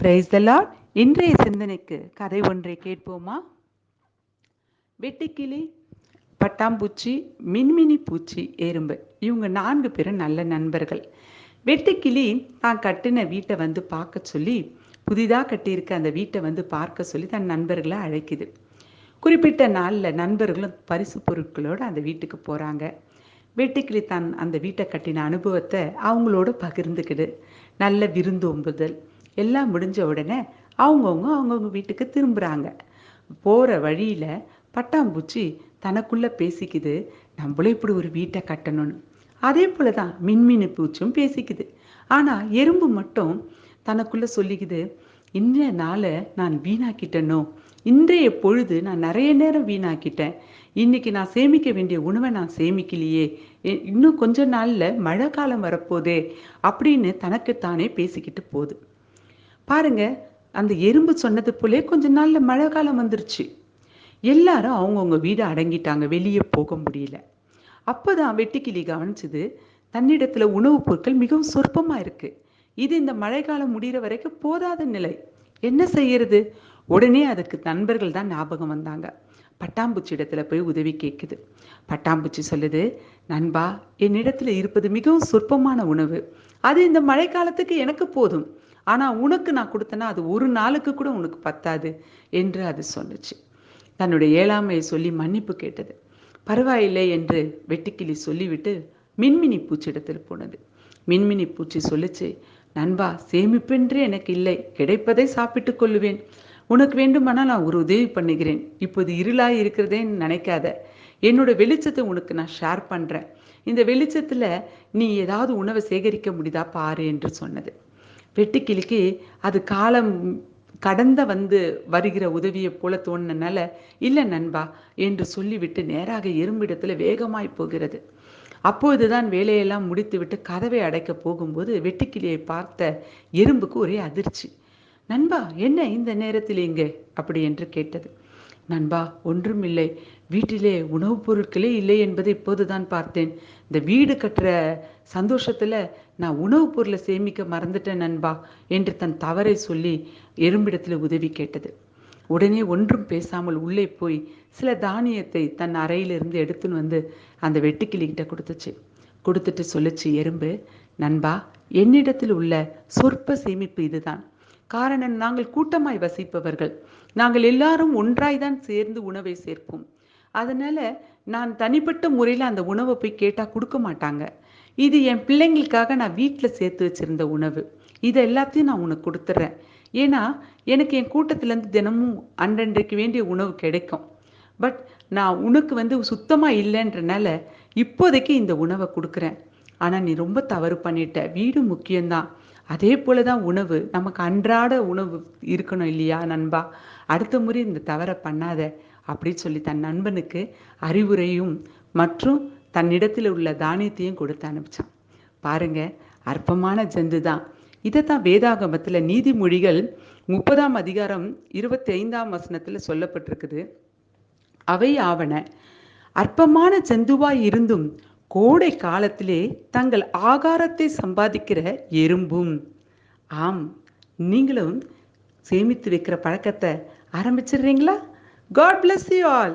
Praise the Lord. இன்றைய சிந்தனைக்கு கதை ஒன்றை கேட்போமா? வெட்டுக்கிளி, பட்டாம்பூச்சி, மின்மினி பூச்சி, எறும்பு இவங்க 4 பேரும் நல்ல நண்பர்கள். வெட்டுக்கிளி தான் கட்டின வீட்டை வந்து பார்க்க சொல்லி, புதிதாக கட்டியிருக்க அந்த வீட்டை வந்து பார்க்க சொல்லி தன் நண்பர்களை அழைக்குது. குறிப்பிட்ட நாளில் நண்பர்களும் பரிசு பொருட்களோடு அந்த வீட்டுக்கு போகிறாங்க. வெட்டுக்கிளி தான் அந்த வீட்டை கட்டின அனுபவத்தை அவங்களோட பகிர்ந்துக்கிடு. நல்ல விருந்தோம்புதல் எல்லாம் முடிஞ்ச உடனே அவங்கவுங்க வீட்டுக்கு திரும்புகிறாங்க. போகிற வழியில் பட்டாம்பூச்சி தனக்குள்ளே பேசிக்குது, நம்மளும் இப்படி ஒரு வீட்டை கட்டணும்னு. அதே போல தான் மின்மினி பூச்சும் பேசிக்குது. ஆனால் எறும்பு மட்டும் தனக்குள்ளே சொல்லிக்குது, இன்றைய நாளை நான் வீணாக்கிட்டேனோ, இன்றைய பொழுது நான் நிறைய நேரம் வீணாக்கிட்டேன், இன்னைக்கு நான் சேமிக்க வேண்டிய உணவை நான் சேமிக்கலையே, இன்னும் கொஞ்ச நாளில் மழை காலம் வரப்போதே அப்படின்னு தனக்குத்தானே பேசிக்கிட்டு போகுது. பாருங்க, அந்த எறும்பு சொன்னது போலே கொஞ்ச நாள்ல மழை காலம் வந்துருச்சு. எல்லாரும் அவங்கவுங்க வீடு அடங்கிட்டாங்க, வெளியே போக முடியல. அப்போதான் வெட்டுக்கிளி கவனிச்சுது, தன்னிடத்துல உணவுப் பொருட்கள் மிகவும் சொற்பமா இருக்கு. இது இந்த மழை காலம் முடிகிற வரைக்கும் போதாத நிலை. என்ன செய்யறது? உடனே அதுக்கு நண்பர்கள் தான் ஞாபகம் வந்தாங்க. பட்டாம்பூச்சி இடத்துல போய் உதவி கேட்குது. பட்டாம்பூச்சி சொல்லுது, நண்பா, என்னிடத்துல இருப்பது மிகவும் சொற்பமான உணவு, அது இந்த மழை காலத்துக்கு எனக்கு போதும், ஆனா உனக்கு நான் கொடுத்தேன்னா அது ஒரு நாளுக்கு கூட உனக்கு பத்தாது என்று அது சொன்னுச்சு. தன்னுடைய ஏழாமையை சொல்லி மன்னிப்பு கேட்டது. பரவாயில்லை என்று வெட்டுக்கிளி சொல்லிவிட்டு மின்மினி பூச்சி இடத்தில் போனது. மின்மினி பூச்சி சொல்லிச்சு, நண்பா, சேமிப்பென்று எனக்கு இல்லை, கிடைப்பதை சாப்பிட்டு கொள்ளுவேன், உனக்கு வேண்டுமானால் நான் ஒரு உதவி பண்ணுகிறேன், இப்போது இருளாய் இருக்கிறதேன்னு நினைக்காத, என்னோட வெளிச்சத்தை உனக்கு நான் ஷேர் பண்ணுறேன், இந்த வெளிச்சத்தில் நீ ஏதாவது உணவை சேகரிக்க முடியுதா பாரு என்று சொன்னது. வெட்டுக்கிளிக்கு அது காலம் கடந்த வந்து வருகிற உதவியை போல தோணுனால, இல்லை நண்பா என்று சொல்லிவிட்டு நேராக எறும்பிடத்துல வேகமாய் போகிறது. அப்போதுதான் வேலையெல்லாம் முடித்துவிட்டு கதவை அடைக்க போகும்போது வெட்டுக்கிளியை பார்த்த எறும்புக்கு ஒரே அதிர்ச்சி. நண்பா, என்ன இந்த நேரத்தில் எங்கே அப்படி என்று கேட்டது. நண்பா, ஒன்றுமில்லை, வீட்டிலே உணவுப் பொருட்களே இல்லை என்பதை இப்போதுதான் பார்த்தேன், இந்த வீடு கட்டுற சந்தோஷத்துல நான் உணவுப் பொருளை சேமிக்க மறந்துட்டேன் நண்பா என்று தன் தவறை சொல்லி எறும்பிடத்தில் உதவி கேட்டது. உடனே ஒன்றும் பேசாமல் உள்ளே போய் சில தானியத்தை தன் அறையிலிருந்து எடுத்துன்னு வந்து அந்த வெட்டுக்கிளிகிட்ட கொடுத்துச்சு. கொடுத்துட்டு சொல்லுச்சு எறும்பு, நண்பா, என்னிடத்தில் உள்ள சொற்ப சேமிப்பு இதுதான். காரணம், நாங்கள் கூட்டமாய் வசிப்பவர்கள், நாங்கள் எல்லாரும் ஒன்றாய்தான் சேர்ந்து உணவை சேர்ப்போம். அதனால நான் தனிப்பட்ட முறையில் அந்த உணவை போய் கேட்டால் கொடுக்க மாட்டாங்க. இது என் பிள்ளைங்களுக்காக நான் வீட்டில் சேர்த்து வச்சிருந்த உணவு, இதை எல்லாத்தையும் நான் உனக்கு கொடுத்துட்றேன். ஏன்னா எனக்கு என் கூட்டத்திலேருந்து தினமும் அன்றன்றைக்கு வேண்டிய உணவு கிடைக்கும். பட் நான் உனக்கு வந்து சுத்தமாக இல்லைன்றனால இப்போதைக்கு இந்த உணவை கொடுக்குறேன். ஆனால் நீ ரொம்ப தவறு பண்ணிட்ட, வீடு முக்கியம்தான், அதே போல தான் உணவு, நமக்கு அன்றாட உணவு இருக்கணும் இல்லையா நண்பா, அடுத்த முறை இந்த தவறை பண்ணாத அப்படி சொல்லி தன் நண்பனுக்கு அறிவுரையும் மற்றும் தன்னிடத்தில் உள்ள தானியத்தையும் கொடுத்து அனுப்பிச்சான். பாருங்க, அற்பமான ஜந்து தான். இதைத்தான் வேதாகமத்தில் நீதிமொழிகள் 30ஆம் அதிகாரம் 25ஆம் வசனத்தில் சொல்லப்பட்டிருக்குது. அவை ஆவன, அற்பமான ஜந்துவாய் இருந்தும் கோடை காலத்திலே தங்கள் ஆகாரத்தை சம்பாதிக்கிற எறும்பும். ஆம், நீங்களும் சேமித்து வைக்கிற பழக்கத்தை ஆரம்பிச்சிடுறீங்களா? God bless you all.